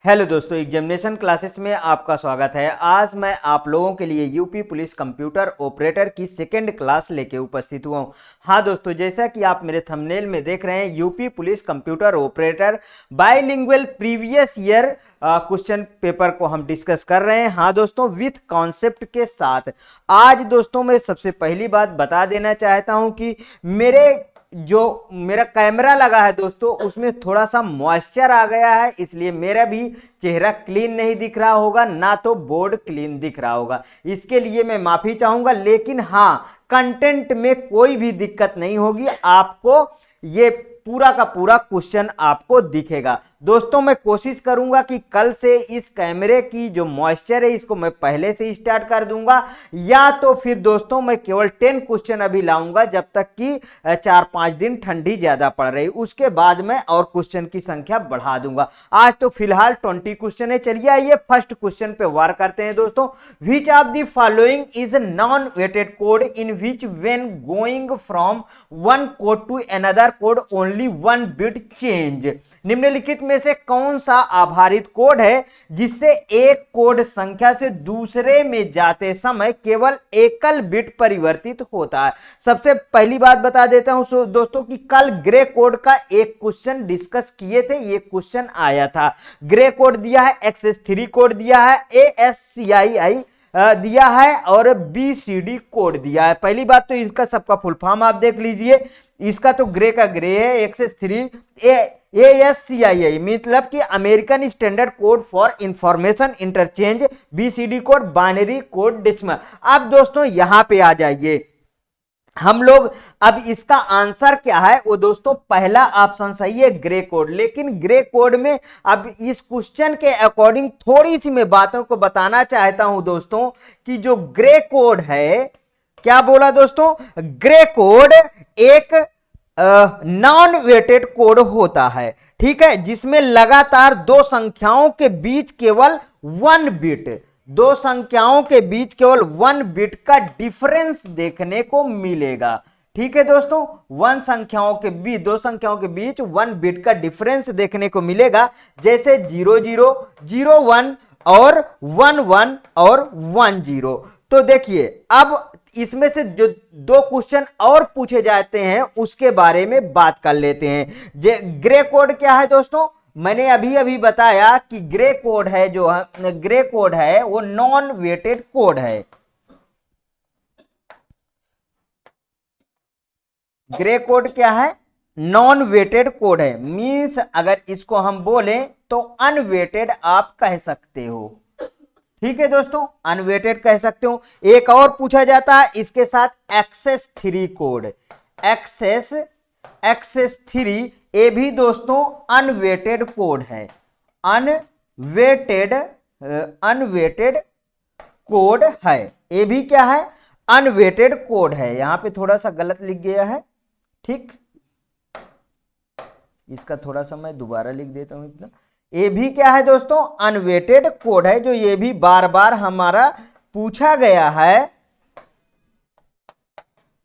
Hello दोस्तों, examination classes में आपका स्वागत है। आज मैं आप लोगों के लिए यूपी पुलिस कंप्यूटर ऑपरेटर की सेकेंड क्लास लेके उपस्थित हुआ हूँ। हाँ दोस्तों, जैसा कि आप मेरे थंबनेल में देख रहे हैं, UP police computer operator bilingual previous year question paper को हम डिस्कस कर रहे हैं। हाँ दोस्तों, विथ कॉन्सेप्ट के साथ। आज दोस्तों मैं सबसे पहली बात बता देना चाहता हूँ कि मेरा कैमरा लगा है दोस्तों, उसमें थोड़ा सा मॉइस्चर आ गया है, इसलिए मेरा भी चेहरा क्लीन नहीं दिख रहा होगा, ना तो बोर्ड क्लीन दिख रहा होगा। इसके लिए मैं माफी चाहूंगा, लेकिन हाँ, कंटेंट में कोई भी दिक्कत नहीं होगी। आपको ये पूरा का पूरा क्वेश्चन आपको दिखेगा। दोस्तों मैं कोशिश करूंगा कि कल से इस कैमरे की जो मॉइस्चर है इसको मैं पहले से स्टार्ट कर दूंगा, या तो फिर दोस्तों मैं केवल 10 क्वेश्चन अभी लाऊंगा जब तक कि 4-5 दिन ठंडी ज्यादा पड़ रही, उसके बाद मैं और क्वेश्चन की संख्या बढ़ा दूंगा। आज तो फिलहाल 20 क्वेश्चन है। चलिए आइए फर्स्ट क्वेश्चन पे वार करते हैं दोस्तों। Which of the following is non weighted code in which when going from one code to another code only one bit change. निम्नलिखित में से कौन सा आधारित कोड है जिससे एक कोड संख्या से दूसरे में जाते समय केवल एकल बिट परिवर्तित होता है। सबसे पहली बात बता देता हूं दोस्तों कि कल ग्रे कोड का एक क्वेश्चन डिस्कस किए थे। ये क्वेश्चन आया था। ग्रे कोड दिया है, XS3 कोड दिया है, ASCII दिया है और BCD कोड दिया है। पहली बात तो इसका सबका फुल फॉर्म आप देख लीजिए। इसका तो ग्रे का ग्रे है, XS3 ASCII मतलब कि American standard code for information interchange, BCD code binary code decimal. अब दोस्तों यहां पे आ जाइए हम लोग। अब इसका आंसर क्या है वो दोस्तों, पहला ऑप्शन सही है, ग्रे कोड। लेकिन ग्रे कोड में अब इस क्वेश्चन के अकॉर्डिंग थोड़ी सी मैं बातों को बताना चाहता हूं दोस्तों कि जो ग्रे कोड है, क्या बोला दोस्तों, ग्रे कोड एक नॉन वेटेड कोड होता है, ठीक है, जिसमें लगातार दो संख्याओं के बीच केवल वन बिट, दो संख्याओं के बीच केवल वन बिट का डिफरेंस देखने को मिलेगा। ठीक है दोस्तों, दो संख्याओं के बीच वन बिट का डिफरेंस देखने को मिलेगा, जैसे 00, 01 और 11 और 10। तो देखिए अब इसमें से जो दो क्वेश्चन और पूछे जाते हैं उसके बारे में बात कर लेते हैं। ग्रे कोड क्या है दोस्तों, मैंने अभी अभी बताया कि ग्रे कोड है, जो है ग्रे कोड है वो नॉन वेटेड कोड है। ग्रे कोड क्या है, नॉन वेटेड कोड है। मींस अगर इसको हम बोलें तो अनवेटेड आप कह सकते हो। ठीक है दोस्तों, अनवेटेड कह सकते हो। एक और पूछा जाता है इसके साथ, XS3 कोड, XS3 ये भी दोस्तों अनवेटेड कोड है। अनवेटेड कोड है, ये भी क्या है, अनवेटेड कोड है। यहां पे थोड़ा सा गलत लिख गया है, ठीक, इसका थोड़ा सा मैं दोबारा लिख देता हूं। इतना ये भी क्या है दोस्तों, अनवेटेड कोड है, जो ये भी बार बार हमारा पूछा गया है,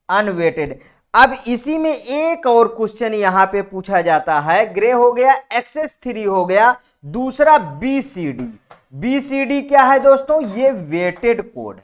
अनवेटेड। अब इसी में एक और क्वेश्चन यहां पे पूछा जाता है। ग्रे हो गया, XS3 हो गया, दूसरा BCD। BCD क्या है दोस्तों, ये वेटेड कोड है।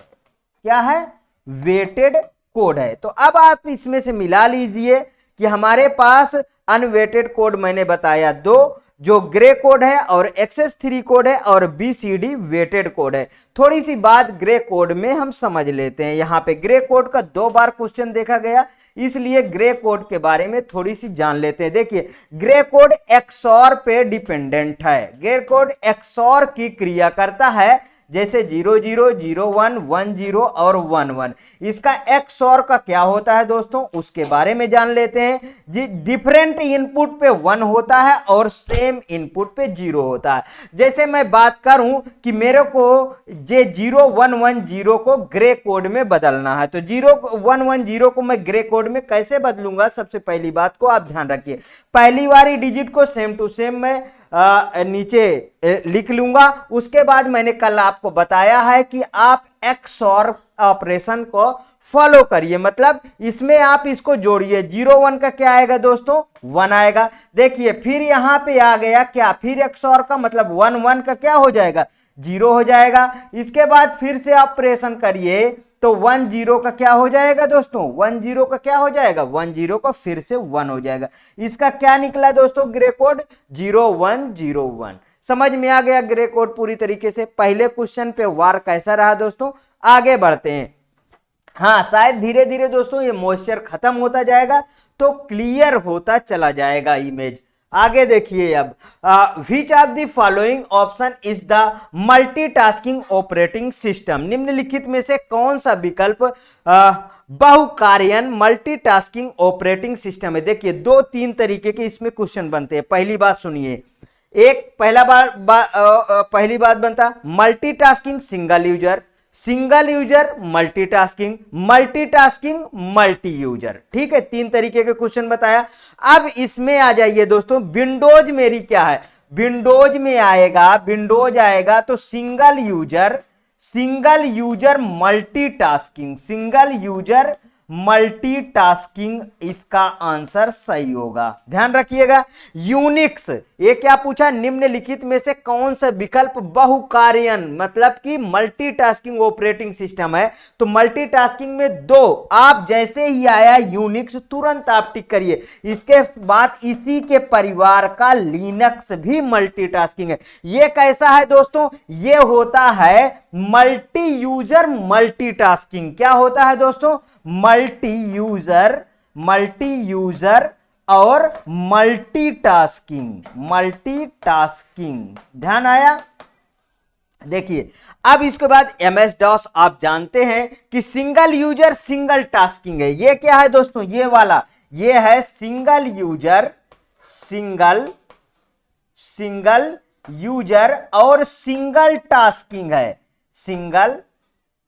क्या है, वेटेड कोड है। तो अब आप इसमें से मिला लीजिए कि हमारे पास अनवेटेड कोड मैंने बताया दो, जो ग्रे कोड है और XS3 कोड है, और BCD वेटेड कोड है। थोड़ी सी बात ग्रे कोड में हम समझ लेते हैं। यहां पे ग्रे कोड का 2 बार क्वेश्चन देखा गया, इसलिए ग्रे कोड के बारे में थोड़ी सी जान लेते हैं। देखिए, ग्रे कोड XOR पे डिपेंडेंट है। ग्रे कोड XOR की क्रिया करता है, जैसे 00, 01, 10 और 11। इसका XOR का क्या होता है दोस्तों, उसके बारे में जान लेते हैं। जी, डिफरेंट इनपुट पे 1 होता है और सेम इनपुट पे 0 होता है। जैसे मैं बात करूं कि मेरे को 0110 को ग्रे कोड में बदलना है, तो 0110 को मैं ग्रे कोड में कैसे बदलूंगा, सबसे पहली बात को आप ध्यान रखिए। पहली वाली डिजिट को सेम टू सेम मैं नीचे लिख लूंगा। उसके बाद मैंने कल आपको बताया है कि आप XOR ऑपरेशन को फॉलो करिए, मतलब इसमें आप इसको जोड़िए। 0 1 का क्या आएगा दोस्तों, 1 आएगा। देखिए फिर यहां पे आ गया क्या, फिर XOR का मतलब 1 1 का क्या हो जाएगा, 0 हो जाएगा। इसके बाद फिर से ऑपरेशन करिए तो 1 0 का क्या हो जाएगा दोस्तों, 1 0 का क्या हो जाएगा, 1 0 का फिर से 1 हो जाएगा। इसका क्या निकला दोस्तों, ग्रे कोड 0 1 0 1। समझ में आ गया ग्रे कोड पूरी तरीके से। पहले क्वेश्चन पे वार कैसा रहा दोस्तों, आगे बढ़ते हैं। हाँ शायद धीरे धीरे दोस्तों ये मॉइस्चर खत्म होता जाएगा तो क्लियर होता चला जाएगा इमेज। आगे देखिए अब, विच of the following option is the multitasking operating system, निम्नलिखित में से कौन सा विकल्प बहुकार्यन मल्टीटास्किंग ऑपरेटिंग सिस्टम है। देखिए 2-3 तरीके के इसमें क्वेश्चन बनते हैं। पहली बात सुनिए, पहली बात बनता multitasking single user, single user multitasking, multitasking multi user. ठीक है, 3 तरीके के क्वेश्चन बताया। अब इसमें आ जाइए दोस्तों, विंडोज मेरी क्या है, विंडोज में आएगा, विंडोज आएगा तो single user multitasking, single user multitasking इसका आंसर सही होगा, ध्यान रखिएगा। यूनिक्स, ये क्या पूछा, निम्नलिखित में से कौन सा विकल्प बहुकार्यन मतलब कि मल्टीटास्किंग ऑपरेटिंग सिस्टम है। तो मल्टीटास्किंग में 2, आप जैसे ही आया यूनिक्स तुरंत आप टिक करिए। इसके बाद इसी के परिवार का लिनक्स भी मल्टीटास्किंग है। ये कैसा है दोस्तों, ये होता है मल्टी यूजर मल्टीटास्किंग। क्या होता है दोस्तों, मल्टी यूजर और मल्टीटास्किंग, ध्यान आया। देखिए अब इसके बाद MS DOS आप जानते हैं कि सिंगल यूजर सिंगल टास्किंग है। ये क्या है दोस्तों, ये वाला, ये है सिंगल यूजर और सिंगल टास्किंग है, सिंगल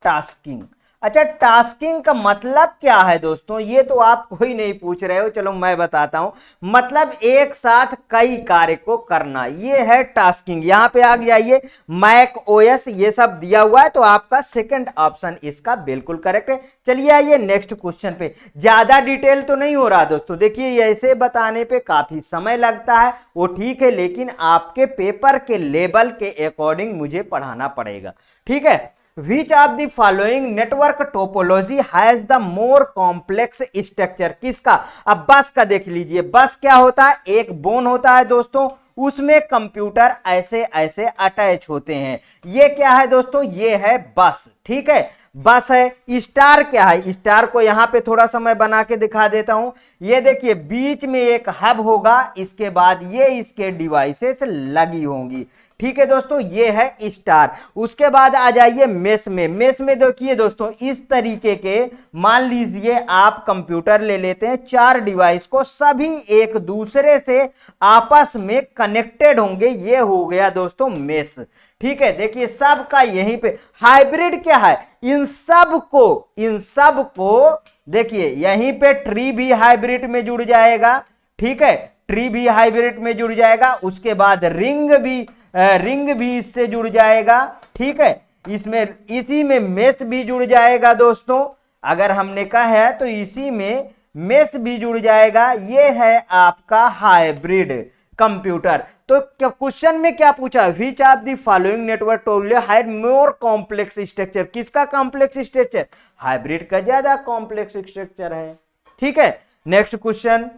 टास्किंग। अच्छा टास्किंग का मतलब क्या है दोस्तों, ये तो आप कोई नहीं पूछ रहे हो, चलो मैं बताता हूं। मतलब एक साथ कई कार्य को करना, ये है टास्किंग। यहां पे आ जाइए, मैक OS ये सब दिया हुआ है, तो आपका सेकंड ऑप्शन इसका बिल्कुल करेक्ट है। चलिए आइए नेक्स्ट क्वेश्चन पे। ज्यादा डिटेल तो नहीं हो रहा दोस्तों, देखिए ऐसे बताने पे काफी समय लगता है, वो ठीक है, लेकिन आपके पेपर के लेवल के अकॉर्डिंग मुझे पढ़ाना पड़ेगा, ठीक है। Which of the following network topology has the more complex structure, किसका, अब बस का देख लीजिए। बस क्या होता है, एक बोन होता है दोस्तों, उसमें कंप्यूटर ऐसे ऐसे अटैच होते हैं। ये क्या है दोस्तों, ये है बस, ठीक है, बस है। स्टार क्या है, स्टार को यहां पे थोड़ा सा मैं बना के दिखा देता हूं। ये देखिए बीच में एक हब होगा, इसके बाद ये इसके डिवाइसेस लगी होंगी, ठीक है दोस्तों, ये है स्टार। उसके बाद आ जाइए मेश में। मेश में देखिए दोस्तों इस तरीके के, मान लीजिए आप कंप्यूटर ले लेते हैं, 4 डिवाइस को, सभी एक दूसरे से आपस में कनेक्टेड होंगे, ये हो गया दोस्तों मेश, ठीक है। देखिए सबका यहीं पे। हाइब्रिड क्या है, इन सब को देखिए यहीं पे ट्री भी हाइब्रिड में जुड़ जाएगा, ठीक है, ट्री भी हाइब्रिड में जुड़ जाएगा। उसके बाद रिंग भी इससे जुड़ जाएगा, ठीक है, इसमें इसी में मेश भी जुड़ जाएगा दोस्तों। अगर हमने कहा है तो इसी में मेश भी जुड़ जाएगा। ये है आपका हाइब्रिड कंप्यूटर। तो क्वेश्चन में क्या पूछा, विच of the following network topology had more complex structure, किसका कॉम्प्लेक्स स्ट्रक्चर, हाइब्रिड का ज्यादा कॉम्प्लेक्स स्ट्रक्चर है, ठीक है। Next question,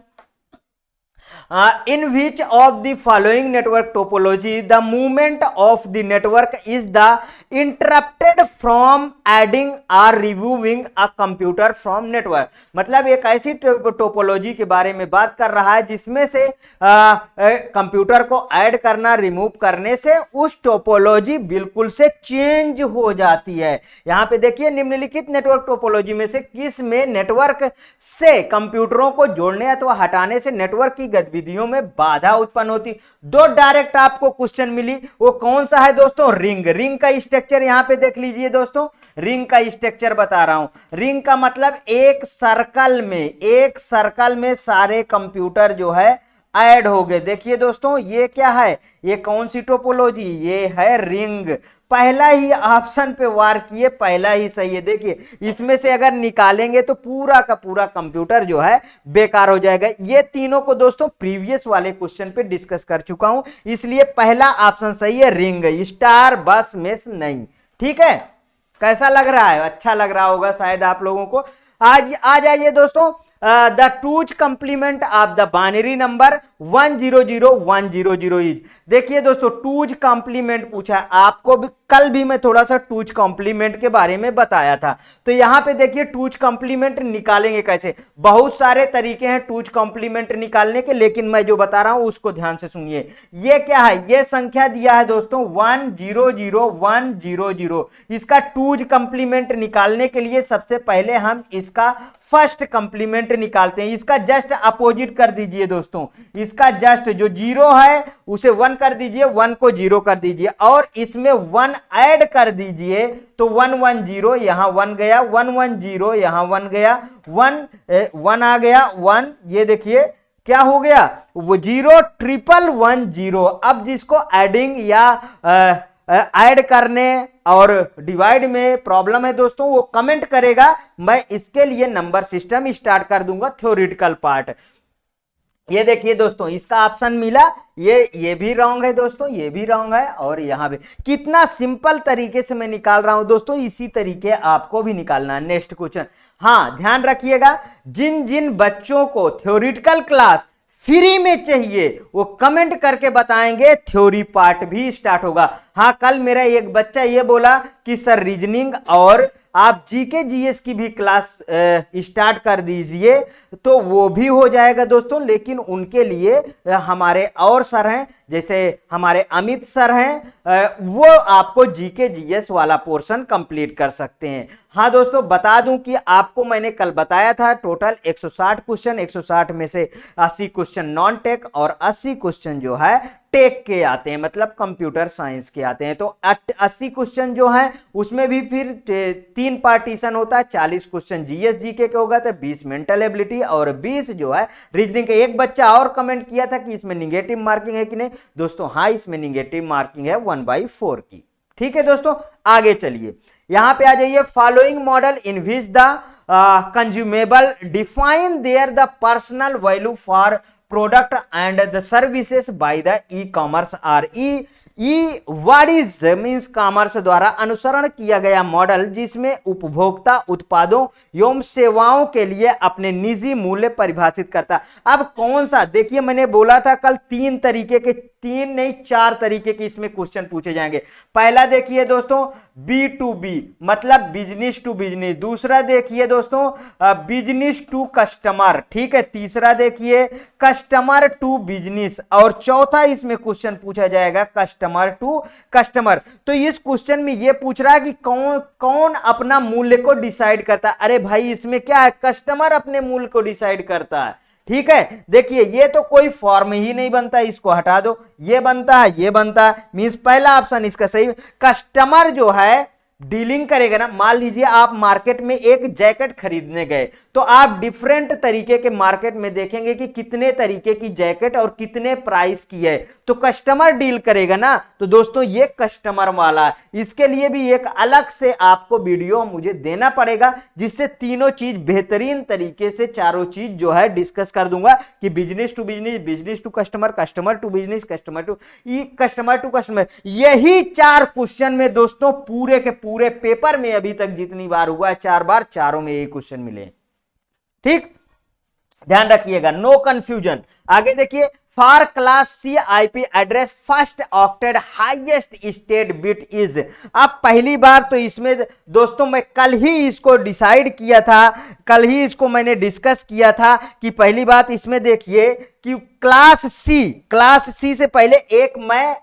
in which of the following network topology the movement of the network is the interrupted from adding or removing a computer from network, मतलब एक ऐसी topology के बारे में बात कर रहा है जिसमें से कंप्यूटर को ऐड करना, रिमूव करने से उस टोपोलॉजी बिल्कुल से चेंज हो जाती है। यहां पे देखिए निम्नलिखित नेटवर्क टोपोलॉजी में से किस में नेटवर्क से कंप्यूटरों को जोड़ने अथवा हटाने से नेटवर्क की गतिविधियों में बाधा उत्पन्न होती। 2 डायरेक्ट आपको क्वेश्चन मिली, वो कौन सा है दोस्तों, रिंग का स्ट्रक्चर यहां पे देख लीजिए दोस्तों, रिंग का स्ट्रक्चर बता रहा हूं। रिंग का मतलब एक सर्कल में सारे कंप्यूटर जो है ऐड हो गए। देखिए दोस्तों ये क्या है, ये कौन सी टोपोलॉजी, ये है रिंग। पहला ही ऑप्शन पे वार किए, पहला ही सही है। देखिए इसमें से अगर निकालेंगे तो पूरा का पूरा कंप्यूटर जो है बेकार हो जाएगा। ये तीनों को दोस्तों प्रीवियस वाले क्वेश्चन पे डिस्कस कर चुका हूं, इसलिए पहला ऑप्शन सही है, रिंग, स्टार, बस, मेष नहीं। ठीक है, कैसा लग रहा है, अच्छा लग रहा होगा शायद आप लोगों को। आज आ जाइए दोस्तों, the twos complement of the binary number 100100 is. देखिए दोस्तों टूज कंप्लीमेंट पूछा है आपको भी, कल भी मैं थोड़ा सा टूज कंप्लीमेंट के बारे में बताया था। तो यहां पे देखिए टूज कंप्लीमेंट निकालेंगे कैसे, बहुत सारे तरीके हैं टूज कंप्लीमेंट निकालने के, लेकिन मैं जो बता रहा हूं उसको ध्यान से सुनिए। ये क्या है, ये संख्या दिया है दोस्तों 100100, इसका टूज कंप्लीमेंट निकालने के लिए सबसे पहले हम इसका फर्स्ट कंप्लीमेंट निकालते हैं। इसका जस्ट अपोजिट कर दीजिए दोस्तों, इसका जस्ट जो जीरो है उसे 1 कर दीजिए, 1 को 0 कर दीजिए और इसमें 1 ऐड कर दीजिए, तो 110 यहां 1 गया, 110 यहां 1 गया, 1 आ गया 1। ये देखिए क्या हो गया, वो 01110। अब जिसको एडिंग या ऐड करने और डिवाइड में प्रॉब्लम है दोस्तों, वो कमेंट करेगा, मैं इसके लिए नंबर सिस्टम स्टार्ट कर दूंगा, थ्योरेटिकल पार्ट। ये देखिए दोस्तों इसका ऑप्शन मिला, ये भी रॉन्ग है दोस्तों, ये भी रॉन्ग है, और यहां भी। कितना सिंपल तरीके से मैं निकाल रहा हूं दोस्तों, इसी तरीके आपको भी निकालना है। नेक्स्ट क्वेश्चन, हाँ ध्यान रखिएगा, जिन जिन बच्चों को थ्योरेटिकल क्लास फ्री में चाहिए वो कमेंट करके बताएंगे, थ्योरी पार्ट भी स्टार्ट होगा। हाँ कल मेरा एक बच्चा ये बोला कि सर रीजनिंग और आप जीके जीएस की भी क्लास स्टार्ट कर दीजिए, तो वो भी हो जाएगा दोस्तों, लेकिन उनके लिए हमारे और सर हैं, जैसे हमारे अमित सर हैं, वो आपको जीके जीएस वाला पोर्शन कंप्लीट कर सकते हैं। हाँ दोस्तों बता दूं कि आपको मैंने कल बताया था टोटल 160 क्वेश्चन, 160 में से 80 क्वेश्चन नॉन टेक और 80 क्वेश्चन जो है टेक के आते हैं, मतलब कंप्यूटर साइंस के आते हैं। तो 80 क्वेश्चन जो है उसमें भी फिर 3 पार्टीशन होता है, 40 क्वेश्चन जीएस जीके के होगा, तो 20 मेंटल एबिलिटी और 20 जो है रीजनिंग के। एक बच्चा और कमेंट किया था कि इसमें निगेटिव मार्किंग है कि नहीं, दोस्तों हाँ इसमें निगेटिव मार्किंग है 1/4 की। ठीक है दोस्तों, आगे चलिए, यहां पे आ जाइए। Following model in which the consumable define there the personal value for product and the services by the e-commerce or what is means commerce द्वारा अनुसरण किया गया मॉडल जिसमें उपभोक्ता उत्पादों एवं सेवाओं के लिए अपने निजी मूल्य परिभाषित करता। अब कौन सा, देखिए मैंने बोला था कल 3 तरीके के, 3 नहीं 4 तरीके के इसमें क्वेश्चन पूछे जाएंगे। पहला देखिए दोस्तों B2B मतलब बिजनेस टू बिजनेस, दूसरा देखिए दोस्तों बिजनेस टू कस्टमर, ठीक है, तीसरा देखिए कस्टमर टू बिजनेस, और चौथा इसमें क्वेश्चन पूछा जाएगा कस्टमर टू कस्टमर। तो इस क्वेश्चन में यह पूछ रहा है कि कौन कौन अपना मूल्य को डिसाइड करता है। अरे भाई इसमें क्या है, कस्टमर अपने मूल्य को डिसाइड करता है। ठीक है, देखिए ये तो कोई फॉर्म ही नहीं बनता, इसको हटा दो, ये बनता है, ये बनता है, मींस पहला ऑप्शन इसका सही। कस्टमर जो है डीलिंग करेगा ना, मान लीजिए आप मार्केट में एक जैकेट खरीदने गए, तो आप डिफरेंट तरीके के मार्केट में देखेंगे कि कितने तरीके की जैकेट और कितने प्राइस की है, तो कस्टमर डील करेगा ना। तो दोस्तों ये कस्टमर वाला है, इसके लिए भी एक अलग से आपको वीडियो मुझे देना पड़ेगा, जिससे तीनों चीज बेहतरीन तरीके से चारों चीज जो है डिस्कस कर दूंगा कि business to business, business to customer, customer to business, customer to customer. यही 4 क्वेश्चन में दोस्तों पूरे के पूरे पेपर में अभी तक जितनी बार हुआ है 4 बार, चारों में यही क्वेश्चन मिले। ठीक, ध्यान रखिएगा, नो कंफ्यूजन। आगे देखिए, for class C IP address first octet highest state bit is. अब पहली बार तो इसमें दोस्तों मैं कल ही इसको डिसाइड किया था, कल ही इसको मैंने डिस्कस किया था कि पहली बात इसमें देखिए कि क्लास सी से पहले एक मैं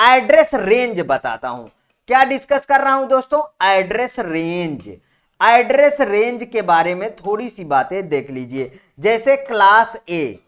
एड्रेस रेंज बताता हूं। क्या डिस्कस कर रहा हूं दोस्तों, एड्रेस रेंज। एड्रेस रेंज के बारे में थोड़ी सी बातें देख लीजिए। जैसे क्लास ए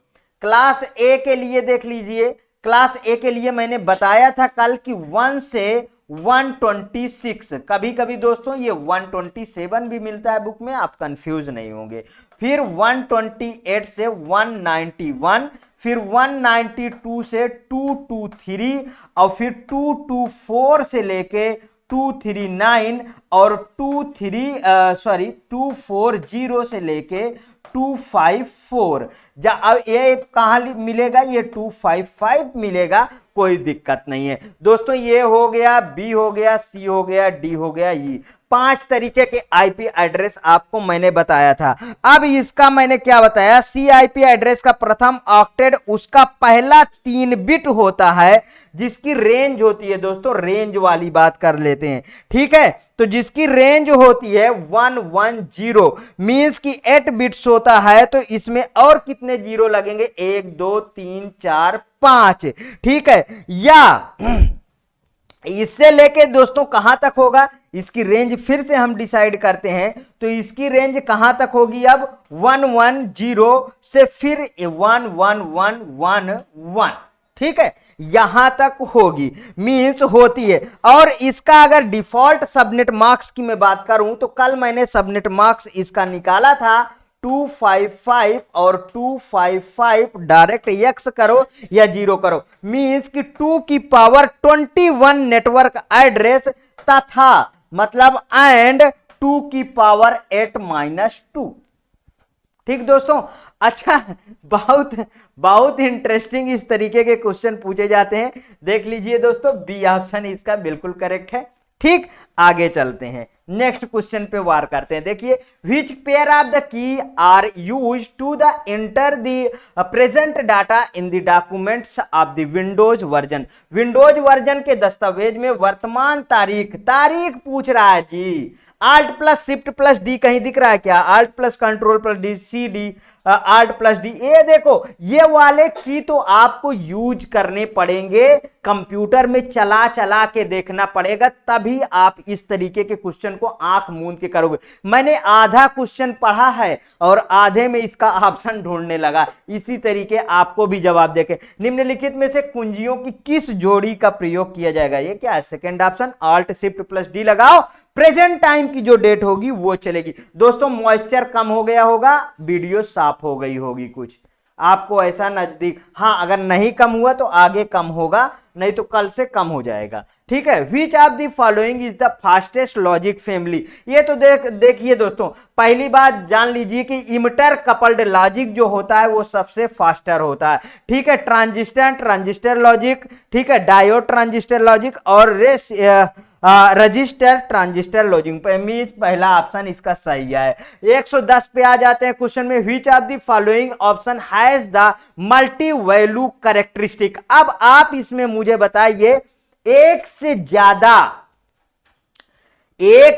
के लिए देख लीजिए, क्लास ए के लिए मैंने बताया था कल कि 1 से 126, कभी कभी दोस्तों ये 127 भी मिलता है बुक में, आप कंफ्यूज नहीं होंगे। फिर 128 से 191, फिर 192 से 223, और फिर 224 से लेके 239, और 240 से लेके 254। अब ये कहां मिलेगा, ये 255 मिलेगा, कोई दिक्कत नहीं है दोस्तों। ये हो गया, बी हो गया, सी हो गया, डी हो गया, ई 5 तरीके के आईपी एड्रेस आपको मैंने बताया था। अब इसका मैंने क्या बताया, सी आईपी एड्रेस का प्रथम ऑक्टेट उसका पहला 3 बिट होता है, जिसकी रेंज होती है दोस्तों, रेंज वाली बात कर लेते हैं, ठीक है। तो जिसकी रेंज होती है 110, मींस की 8 बिट्स होता है, तो इसमें और कितने जीरो लगेंगे, 1 2 3 4 5, ठीक है। या इससे लेके दोस्तों कहां तक होगा, इसकी रेंज फिर से हम डिसाइड करते हैं, तो इसकी रेंज कहां तक होगी, अब 110 से फिर 11111, ठीक है, यहां तक होगी, मींस होती है। और इसका अगर डिफॉल्ट सबनेट मार्क्स की मैं बात करूं, तो कल मैंने सबनेट मार्क्स इसका निकाला था 255, और 255 डायरेक्ट एक्स करो या 0 करो, मींस कि 2 की पावर 21 नेटवर्क एड्रेस तथा मतलब एंड 2 की पावर 8-2, ठीक दोस्तों। अच्छा, बहुत बहुत इंटरेस्टिंग इस तरीके के क्वेश्चन पूछे जाते हैं, देख लीजिए दोस्तों, बी ऑप्शन इसका बिल्कुल करेक्ट है, ठीक। आगे चलते हैं, नेक्स्ट क्वेश्चन पे वार करते हैं। देखिए, which pair of the key are used to the enter the present data in the documents of the Windows version. Windows version के दस्तावेज में वर्तमान तारीख पूछ रहा है जी। Alt plus shift plus D कहीं दिख रहा है क्या, alt plus control plus D, C D, alt plus D, ये देखो, ये वाले की तो आपको यूज करने पड़ेंगे, कंप्यूटर में चला चला के देखना पड़ेगा, तभी आप इस तरीके के क्वेश्चन को आंख मूंद के करोगे। मैंने आधा क्वेश्चन पढ़ा है और आधे में इसका ऑप्शन ढूंढने लगा, इसी तरीके आपको भी जवाब देके, निम्नलिखित में से कुंजियों की किस जोड़ी का प्रयोग किया जाएगा, ये क्या है, second option, alt shift plus D लगाओ, प्रेजेंट टाइम की जो डेट होगी वो चलेगी। दोस्तों, मॉइस्चर कम हो गया होगा, वीडियो साफ हो गई होगी, कुछ आपको ऐसा नजदीक, हाँ अगर नहीं कम हुआ तो आगे कम होगा, नहीं तो कल से कम हो जाएगा, ठीक है। विच of the following is the fastest logic family, ये तो देखिए दोस्तों, पहली बात जान लीजिए कि इमिटर कपल्ड लॉजिक जो होता है वो सबसे फास्टर होता है, ठीक है। ट्रांजिस्टर लॉजिक, ठीक है, डायोड ट्रांजिस्टर लॉजिक, और रजिस्टर ट्रांजिस्टर लॉजिक, मींस पहला ऑप्शन इसका सही है। 110 पे आ जाते हैं क्वेश्चन में, which of the following option has the multi value characteristic. अब आप इसमें मुझे बताइए, एक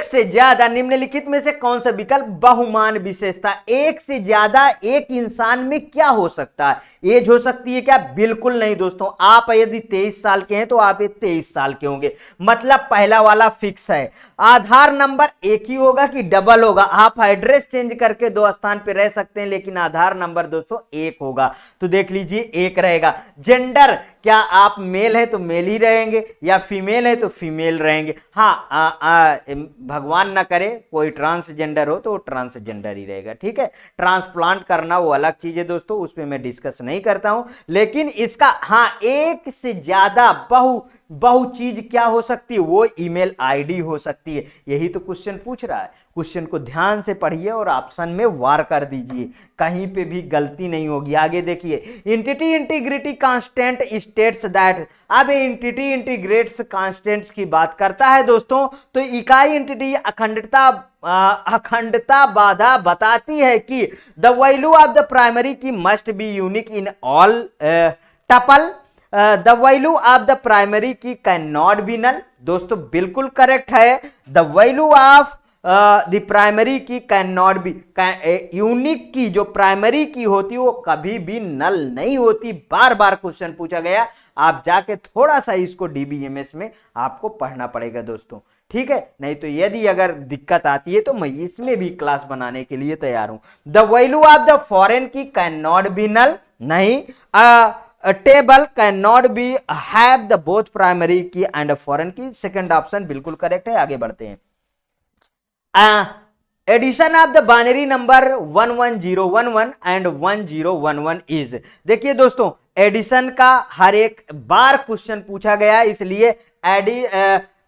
से ज्यादा निम्नलिखित में से कौन सा विकल्प बहुमान विशेषता, एक से ज्यादा एक इंसान में क्या हो सकता है, एज हो सकती है क्या, बिल्कुल नहीं दोस्तों। आप यदि 23 साल के हैं तो आप 23 साल के होंगे, मतलब पहला वाला फिक्स है। आधार नंबर एक ही होगा कि डबल होगा, आप एड्रेस चेंज करके 2 स्थान पे रह सकते हैं, लेकिन आधार नंबर दोस्तों एक होगा, तो देख लीजिए एक रहेगा। जेंडर, क्या आप मेल है तो मेल ही रहेंगे, या फीमेल है तो फीमेल रहेंगे। हाँ, भगवान ना करे कोई ट्रांसजेंडर हो तो ट्रांसजेंडर ही रहेगा, ठीक है। ट्रांसप्लांट करना वो अलग चीज है दोस्तों, उस पर मैं डिस्कस नहीं करता हूं, लेकिन इसका हाँ, एक से ज्यादा बहु चीज क्या हो सकती है, वो ईमेल आईडी हो सकती है, यही तो क्वेश्चन पूछ रहा है। क्वेश्चन को ध्यान से पढ़िए और ऑप्शन में वार कर दीजिए, कहीं पे भी गलती नहीं होगी। आगे देखिए, entity integrity constant states that, अब एंटिटी इंटीग्रेट्स कांस्टेंट्स की बात करता है दोस्तों, तो इकाई एंटिटी अखंडता बाधा बताती है कि the value of the primary key must be unique in all tuple, the value of the primary key can not be null, दोस्तों बिल्कुल करेक्ट है। The value of the primary key can not be, unique key जो primary की होती है वो कभी भी नल नहीं होती, बार बार क्वेश्चन पूछा गया, आप जाके थोड़ा सा इसको डीबीएमएस में आपको पढ़ना पड़ेगा दोस्तों, ठीक है। नहीं तो यदि अगर दिक्कत आती है तो मैं इसमें भी क्लास बनाने के लिए तैयार हूं। The value of the foreign key can not be null, नहीं। Table can not be have the both primary key and foreign key. Second option बिल्कुल करेक्ट है। आगे बढ़ते हैं। Addition of the binary number 11011 and 1011 is. देखिए दोस्तों, addition का हर एक बार क्वेश्चन पूछा गया, इसलिए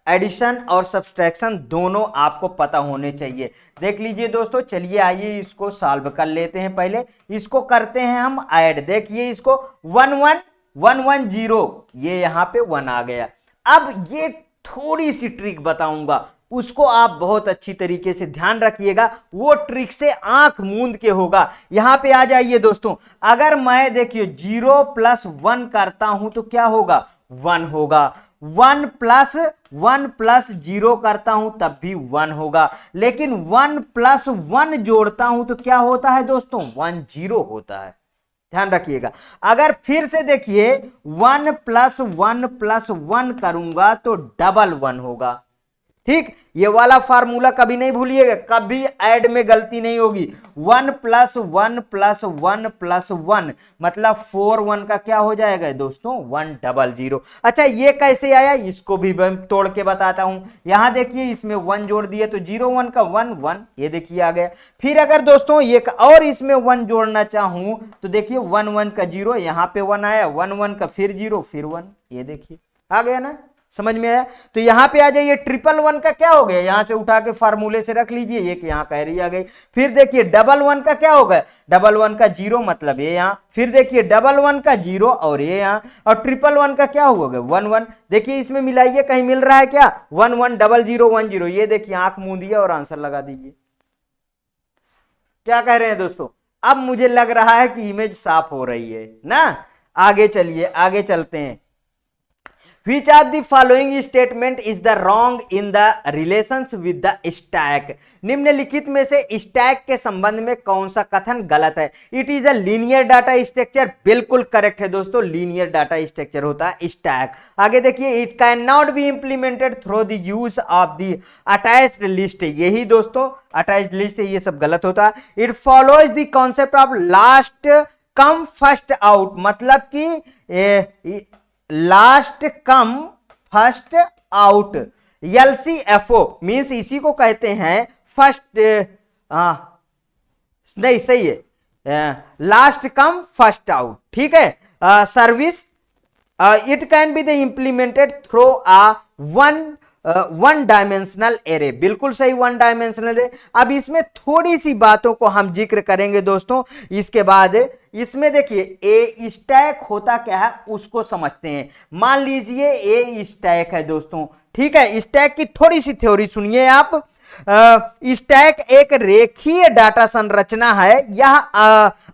एडिशन और सब्सट्रैक्शन दोनों आपको पता होने चाहिए। देख लीजिए दोस्तों, चलिए आइए इसको सॉल्व कर लेते हैं। पहले इसको करते हैं हम ऐड। देखिए इसको 11110, ये यहां पे 1 आ गया। अब ये थोड़ी सी ट्रिक बताऊंगा, उसको आप बहुत अच्छी तरीके से ध्यान रखिएगा। वो ट्रिक से आंख मूंद के होगा। यहां पे आ जाइए दोस्तों, अगर मैं देखिए 0 + 1 करता हूं तो क्या होगा? 1 होगा। 1 + 0 करता हूं तब भी 1 होगा। लेकिन 1 + 1 जोड़ता हूं तो क्या होता है दोस्तों? 10 होता है। ध्यान रखिएगा। अगर फिर से देखिए 1 + 1 + 1 करूंगा तो डबल 1 होगा। ठीक, ये वाला फार्मूला कभी नहीं भूलिएगा, कभी ऐड में गलती नहीं होगी। 1 + 1 + 1 + 1 मतलब 4 1 का क्या हो जाएगा दोस्तों? 100। अच्छा, ये कैसे आया इसको भी मैं तोड़ के बताता हूं। यहां देखिए, इसमें 1 जोड़ दिए तो 0 1 का 1 1, ये देखिए आ गया। फिर अगर दोस्तों एक और इसमें 1 जोड़ना चाहूं तो देखिए 1 1 का 0, यहां पे 1 आया, 1 1 का फिर 0 फिर 1, ये देखिए आ गया ना। समझ में आया? तो यहां पे आ जाइए, 111 का क्या हो गया? यहां से उठा के फार्मूले से रख लीजिए, एक यहां कैरी आ गई। फिर देखिए 11 का क्या हो गया? 11 का 0 मतलब ये यहां। फिर देखिए 11 का 0 और ये यहां। और 111 का क्या हुआ? 1 1। देखिए इसमें मिलाइए, कहीं मिल रहा है क्या? 1 1 00 1 0। ये देखिए आंख मूंदिए और आंसर लगा दीजिए। क्या कह रहे हैं दोस्तों? अब मुझे लग रहा है कि इमेज साफ हो रही है ना। आगे चलिए, आगे चलते हैं। Which of the following statement is the wrong in the relations with the stack? निम्नलिखित में से स्टैक के संबंध में कौन सा कथन गलत है? It is a linear data structure, बिल्कुल करेक्ट है दोस्तों, लीनियर डाटा स्ट्रक्चर होता है स्टैक। आगे देखिए, it can not B implemented through the use of the attached list, यही दोस्तों अटैच्ड लिस्ट है, ये सब गलत होता है। It follows the concept of last come first out, मतलब कि last come first out, LCFO means इसी को कहते हैं फर्स्ट, नहीं सही है, लास्ट कम फर्स्ट आउट। ठीक है। Service, it can be the implemented through one dimensional array, बिल्कुल सही, 1 डायमेंशनल एरे। अब इसमें थोड़ी सी बातों को हम जिक्र करेंगे दोस्तों। इसके बाद इसमें देखिए ए स्टैक होता क्या है उसको समझते हैं। मान लीजिए ए स्टैक है दोस्तों, ठीक है। स्टैक की थोड़ी सी थ्योरी सुनिए आप। स्टैक एक रेखीय डाटा संरचना है। यह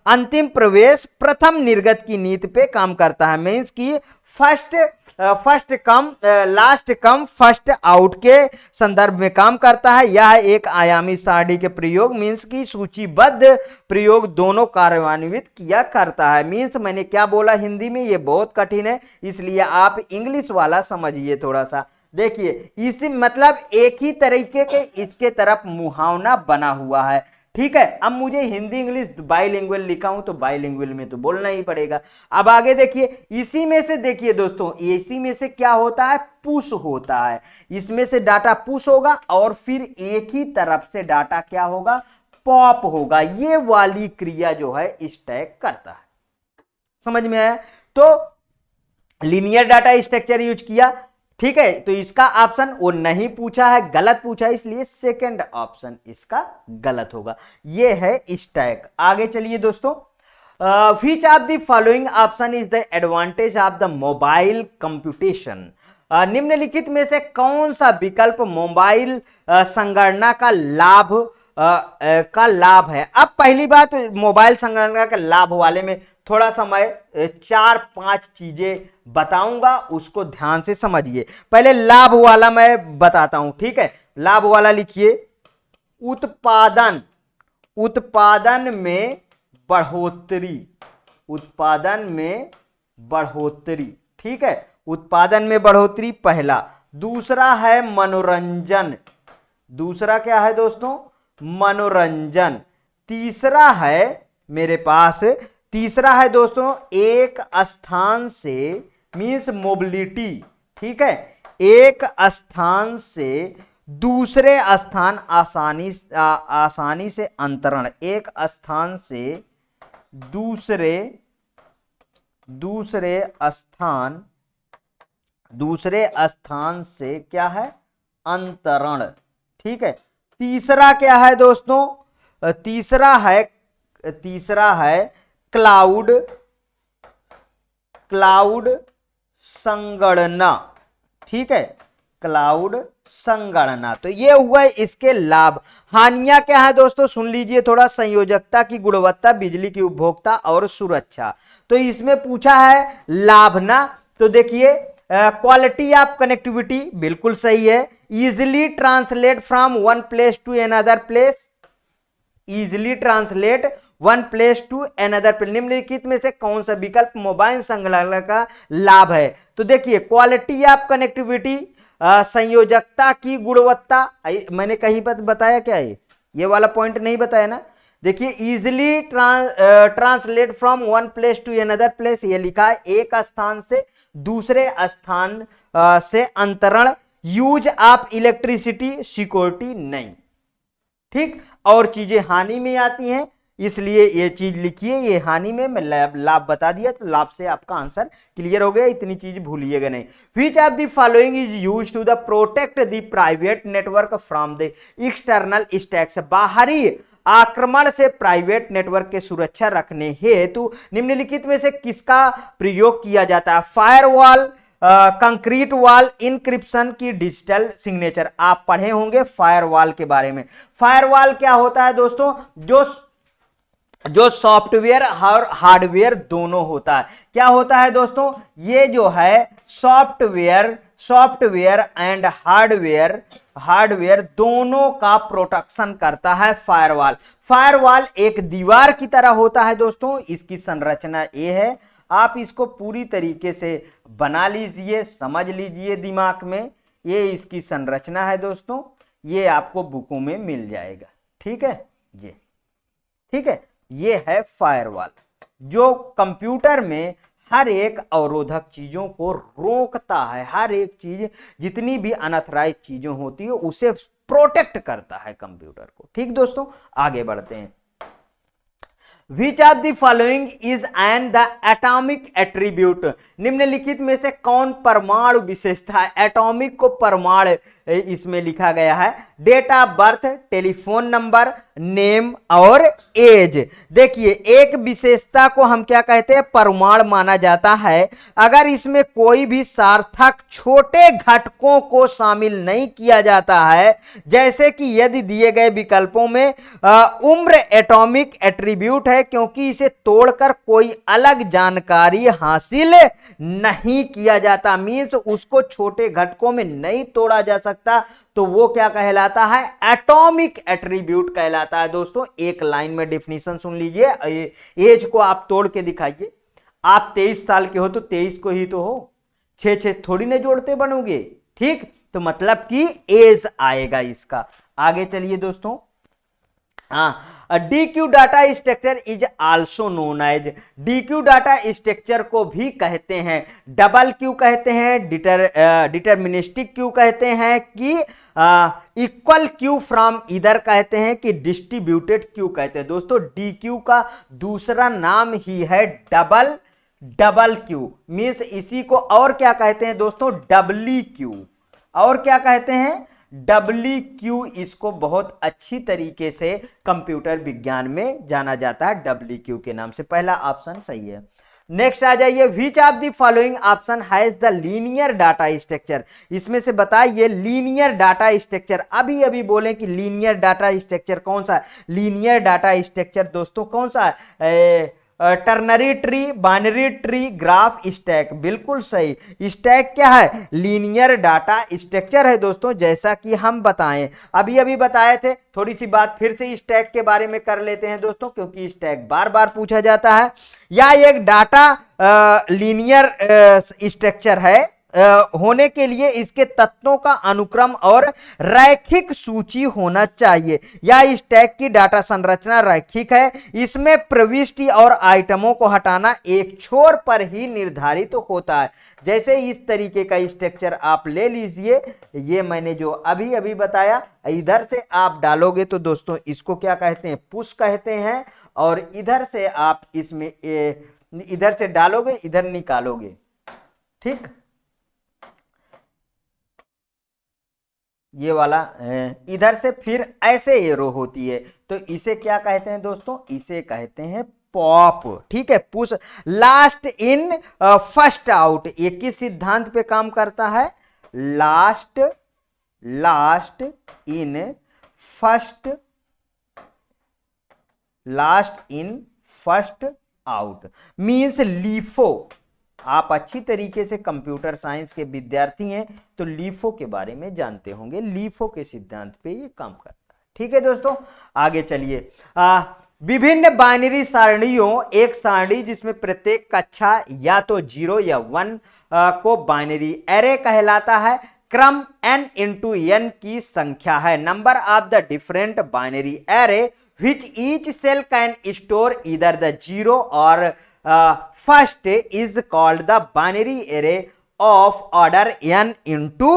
अंतिम प्रवेश प्रथम निर्गत की नीति पे काम करता है। मीन्स की first come last come first out के संदर्भ में काम करता है। यह एक आयामी सारणी के प्रयोग मीन्स की सूचीबद्ध प्रयोग दोनों कार्यान्वित किया करता है। मीन्स मैंने क्या बोला हिंदी में, ये बहुत कठिन है, इसलिए आप इंग्लिश वाला समझिए थोड़ा सा। देखिए इसी मतलब एक ही तरीके के इसके तरफ मुहावना बना हुआ है। ठीक है। अब मुझे हिंदी इंग्लिश बाइलिंगुअल लिखा हूं तो बाइलिंगुअल में तो बोलना ही पड़ेगा। अब आगे देखिए, इसी में से देखिए दोस्तों, इसी में से क्या होता है? पुश होता है। इसमें से डाटा पुश होगा और फिर एक ही तरफ से डाटा क्या होगा? पॉप होगा। ये वाली क्रिया जो है स्टैक करता है। समझ में आया? तो लीनियर डाटा स्ट्रक्चर यूज किया, ठीक है। तो इसका ऑप्शन वो नहीं पूछा है, गलत पूछा है, इसलिए सेकंड ऑप्शन इसका गलत होगा। ये है स्टैक। आगे चलिए दोस्तों, which of the following option is the advantage of the mobile computation? निम्नलिखित में से कौन सा विकल्प मोबाइल संगणना का लाभ है? अब पहली बात, मोबाइल संगणना के लाभ वाले में थोड़ा सा मैं 4-5 चीजें बताऊंगा, उसको ध्यान से समझिए। पहले लाभ वाला मैं बताता हूं, ठीक है। लाभ वाला लिखिए, उत्पादन में बढ़ोतरी, उत्पादन में बढ़ोतरी, ठीक है। उत्पादन में बढ़ोतरी पहला। दूसरा है मनोरंजन, दूसरा क्या है दोस्तों? मनोरंजन। तीसरा है मेरे पास तीसरा है दोस्तों एक स्थान से, मीन्स मोबिलिटी, ठीक है, एक स्थान से दूसरे स्थान आसानी से अंतरण, एक स्थान से दूसरे स्थान से क्या है, अंतरण, ठीक है। तीसरा क्या है दोस्तों, तीसरा है क्लाउड संगणना, ठीक है, क्लाउड संगणना। तो ये हुआ इसके लाभ। हानियां क्या है दोस्तों, सुन लीजिए थोड़ा, संयोजकता की गुणवत्ता, बिजली की उपभोक्ता और सुरक्षा। तो इसमें पूछा है लाभ ना, तो देखिए क्वालिटी ऑफ कनेक्टिविटी बिल्कुल सही है। Easily translate from one place to another place, easily translate one place to another place. निम्नलिखित में से कौन सा विकल्प मोबाइल संगणना का लाभ है? तो देखिए क्वालिटी ऑफ कनेक्टिविटी, संयोजकता की गुणवत्ता, मैंने कहीं पर बताया क्या है, ये वाला पॉइंट नहीं बताया ना। देखिए easily translate from one place to another place, ये लिखा है एक स्थान से दूसरे स्थान से अंतरण। यूज ऑफ इलेक्ट्रिसिटी, सिक्योरिटी नहीं, ठीक। और चीजें हानि में आती हैं, इसलिए ये चीज लिखिए, ये हानि में मैं लाभ बता दिया, तो लाभ से आपका आंसर क्लियर हो गया, इतनी चीज भूलिएगा नहीं। Which of the following is used to the protect the private network from the external attacks, बाहरी आक्रमण से प्राइवेट नेटवर्क के सुरक्षा रखने हेतु निम्नलिखित में से किसका प्रयोग किया जाता है? फायरवॉल, कंक्रीट वॉल, इंक्रिप्शन की डिजिटल सिग्नेचर। आप पढ़े होंगे फायरवॉल के बारे में। फायरवॉल क्या होता है दोस्तों, जो सॉफ्टवेयर और हार्डवेयर दोनों होता है। क्या होता है दोस्तों, ये जो है सॉफ्टवेयर एंड हार्डवेयर दोनों का प्रोटेक्शन करता है फायरवॉल। फायरवॉल एक दीवार की तरह होता है दोस्तों, इसकी संरचना ये है, आप इसको पूरी तरीके से बना लीजिए, समझ लीजिए दिमाग में, ये इसकी संरचना है दोस्तों, ये आपको बुकों में मिल जाएगा, ठीक है, ये ठीक है, ये है फायरवॉल, जो कंप्यूटर में हर एक अवरोधक चीजों को रोकता है, हर एक चीज जितनी भी अनऑथराइज्ड चीजें होती है उसे प्रोटेक्ट करता है कंप्यूटर को, ठीक दोस्तों। आगे बढ़ते हैं। Which of the following is and the atomic attribute, निम्नलिखित में से कौन परमाणु विशेषता है? एटॉमिक को परमाणु इसमें लिखा गया है। Date of birth, telephone number, name और एज। देखिए एक विशेषता को हम क्या कहते हैं, परमाणु माना जाता है अगर इसमें कोई भी सार्थक छोटे घटकों को शामिल नहीं किया जाता है, जैसे कि यदि दिए गए विकल्पों में उम्र एटॉमिक एट्रीब्यूट है क्योंकि इसे तोड़कर कोई अलग जानकारी हासिल नहीं किया जाता, मींस उसको छोटे घटकों में नहीं तोड़ा जा सकता, तो वो क्या कहलाता है, एटॉमिक एट्रीब्यूट कहलाता है दोस्तों। एक लाइन में डेफिनेशन सुन लीजिए, एज को आप तोड़ के दिखाइए। आप 23 साल के हो तो 23 को ही तो हो, 6 थोड़ी ना जोड़ते बनोगे, ठीक। तो मतलब कि एज आएगा इसका। आगे चलिए दोस्तों। DQ data structure is also known as, DQ data structure को भी कहते हैं डबल क्यू कहते हैं, डिटरमिनिस्टिक क्यू कहते हैं, कि इक्वल क्यू फ्रॉम इधर कहते हैं, कि डिस्ट्रीब्यूटेड क्यू कहते हैं। दोस्तों DQ का दूसरा नाम ही है डबल क्यू, मीन्स इसी को और क्या कहते हैं दोस्तों, डबली क्यू, और क्या कहते हैं, WQ। इसको बहुत अच्छी तरीके से कंप्यूटर विज्ञान में जाना जाता है WQ के नाम से। पहला ऑप्शन सही है। नेक्स्ट आ जाइए। विच of the following option has the linear data structure, इसमें से बताइए लीनियर डाटा स्ट्रक्चर। अभी बोलें कि लीनियर डाटा स्ट्रक्चर कौन सा है? लीनियर डाटा स्ट्रक्चर दोस्तों कौन सा है? Ternary tree, binary tree, graph, stack. बिल्कुल सही। स्टैक क्या है? लीनियर डाटा स्ट्रक्चर है दोस्तों, जैसा कि हम बताएं, अभी बताए थे। थोड़ी सी बात फिर से स्टैक के बारे में कर लेते हैं दोस्तों, क्योंकि स्टैक बार बार पूछा जाता है। या एक डाटा लीनियर स्ट्रक्चर है, होने के लिए इसके तत्वों का अनुक्रम और रैखिक सूची होना चाहिए, या इस टैग की डाटा संरचना रैखिक है, इसमें प्रविष्टि और आइटमों को हटाना एक छोर पर ही निर्धारित होता है। जैसे इस तरीके का स्ट्रक्चर आप ले लीजिए, ये मैंने जो अभी अभी बताया, इधर से आप डालोगे तो दोस्तों इसको क्या कहते हैं, पुश कहते हैं, और इधर से आप इसमें इधर से डालोगे, इधर निकालोगे, ठीक, ये वाला इधर से फिर ऐसे एरो होती है, तो इसे क्या कहते हैं दोस्तों, इसे कहते हैं पॉप, ठीक है, push last in first out. ये किस सिद्धांत पे काम करता है, last in first out means LIFO. आप अच्छी तरीके से कंप्यूटर साइंस के विद्यार्थी हैं तो लीफो के बारे में जानते होंगे, लीफो के सिद्धांत पे ये काम करता है, ठीक है दोस्तों। आगे चलिए, विभिन्न बाइनरी सारणियों, एक सारणी जिसमें प्रत्येक कक्षा या तो 0 या 1 को बाइनरी एरे कहलाता है। क्रम n इंटू n की संख्या है, number of the different binary array which each cell can store either the 0 or first is called the binary array of order n into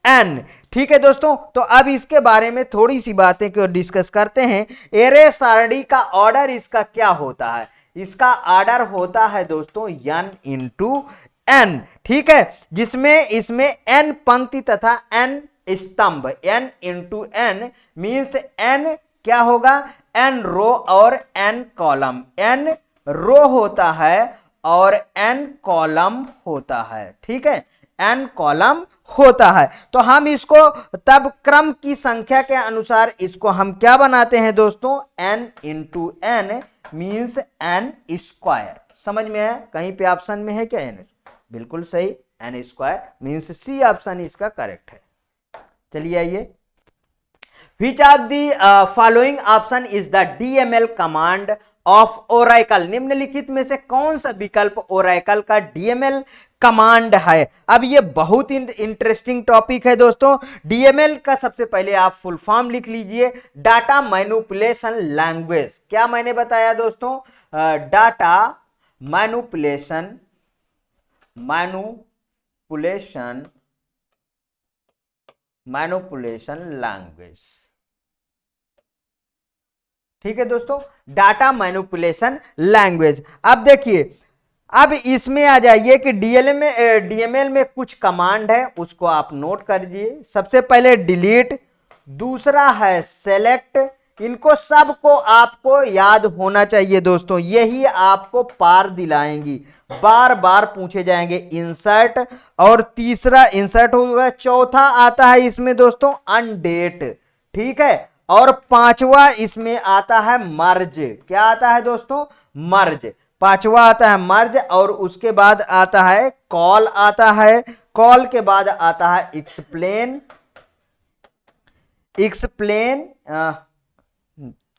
n। ठीक है दोस्तों, तो अब इसके बारे में थोड़ी सी बातें को डिस्कस करते हैं। एरे सारणी का ऑर्डर इसका क्या होता है, इसका ऑर्डर होता है दोस्तों n इंटू n, ठीक है, जिसमें इसमें n पंक्ति तथा n स्तंभ, n into n means n क्या होगा, n रो और n कॉलम, n रो होता है और n कॉलम होता है, ठीक है, n कॉलम होता है। तो हम इसको तब क्रम की संख्या के अनुसार इसको हम क्या बनाते हैं दोस्तों, n into n means n square. समझ में है, कहीं पे ऑप्शन में है क्या n, बिल्कुल सही, n square means C option इसका करेक्ट है। चलिए आइए, Which of the following option is the DML command of Oracle? निम्नलिखित में से कौन सा विकल्प Oracle का DML कमांड है। अब ये बहुत इंटरेस्टिंग टॉपिक है दोस्तों। DML का सबसे पहले आप फुल फॉर्म लिख लीजिए, डाटा मैनिपुलेशन लैंग्वेज। क्या मैंने बताया दोस्तों, डाटा मैनिपुलेशन लैंग्वेज, ठीक है दोस्तों, डाटा मैनिपुलेशन लैंग्वेज। अब देखिए, अब इसमें आ जाइए कि डीएमएल में कुछ कमांड है, उसको आप नोट कर दीजिए। सबसे पहले डिलीट, दूसरा है सेलेक्ट, इनको सबको आपको याद होना चाहिए दोस्तों, यही आपको पार दिलाएंगी, बार बार पूछे जाएंगे। इंसर्ट, और तीसरा इंसर्ट होगा, चौथा आता है इसमें दोस्तों अनडेट, ठीक है, और पांचवा इसमें आता है मर्ज। क्या आता है दोस्तों, मर्ज, पांचवा आता है मर्ज, और उसके बाद आता है कॉल, आता है कॉल के बाद आता है एक्सप्लेन,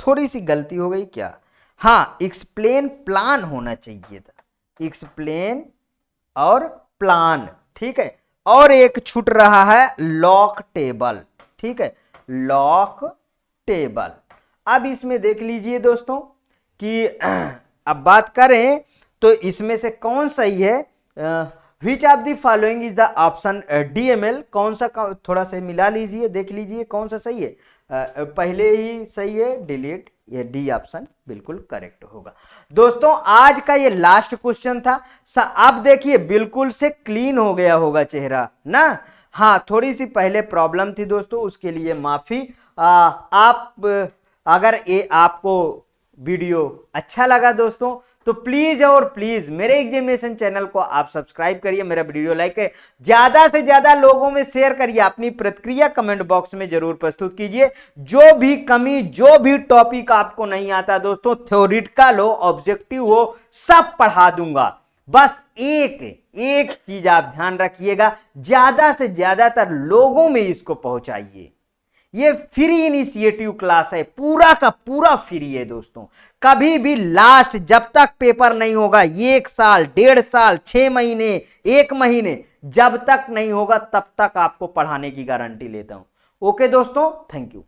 थोड़ी सी गलती हो गई क्या, हाँ, एक्सप्लेन प्लान होना चाहिए था, एक्सप्लेन और प्लान, ठीक है, और एक छूट रहा है लॉक टेबल, ठीक है, लॉक टेबल। अब इसमें देख लीजिए दोस्तों कि अब बात करें तो इसमें से कौन सही है, विच of the following is the option DML, कौन सा, थोड़ा सा मिला लीजिए, देख लीजिए कौन सा सही है। पहले ही सही है, डिलीट, ये डी ऑप्शन बिल्कुल करेक्ट होगा। दोस्तों आज का ये लास्ट क्वेश्चन था। अब देखिए बिल्कुल से क्लीन हो गया होगा चेहरा ना, हाँ, थोड़ी सी पहले प्रॉब्लम थी दोस्तों, उसके लिए माफी। आप अगर ये आपको वीडियो अच्छा लगा दोस्तों तो प्लीज और प्लीज मेरे एग्जामिनेशन चैनल को आप सब्सक्राइब करिए, मेरा वीडियो लाइक करिए, ज्यादा से ज्यादा लोगों में शेयर करिए, अपनी प्रतिक्रिया कमेंट बॉक्स में जरूर प्रस्तुत कीजिए। जो भी कमी, जो भी टॉपिक आपको नहीं आता दोस्तों, थ्योरेटिकल हो, ऑब्जेक्टिव हो, सब पढ़ा दूंगा। बस एक चीज आप ध्यान रखिएगा, ज्यादा से ज्यादातर लोगों में इसको पहुंचाइए, ये फ्री इनिशिएटिव क्लास है, पूरा का पूरा फ्री है दोस्तों। कभी भी लास्ट जब तक पेपर नहीं होगा, 1 साल, 1.5 साल, 6 महीने, 1 महीने, जब तक नहीं होगा तब तक आपको पढ़ाने की गारंटी लेता हूं। ओके दोस्तों, थैंक यू।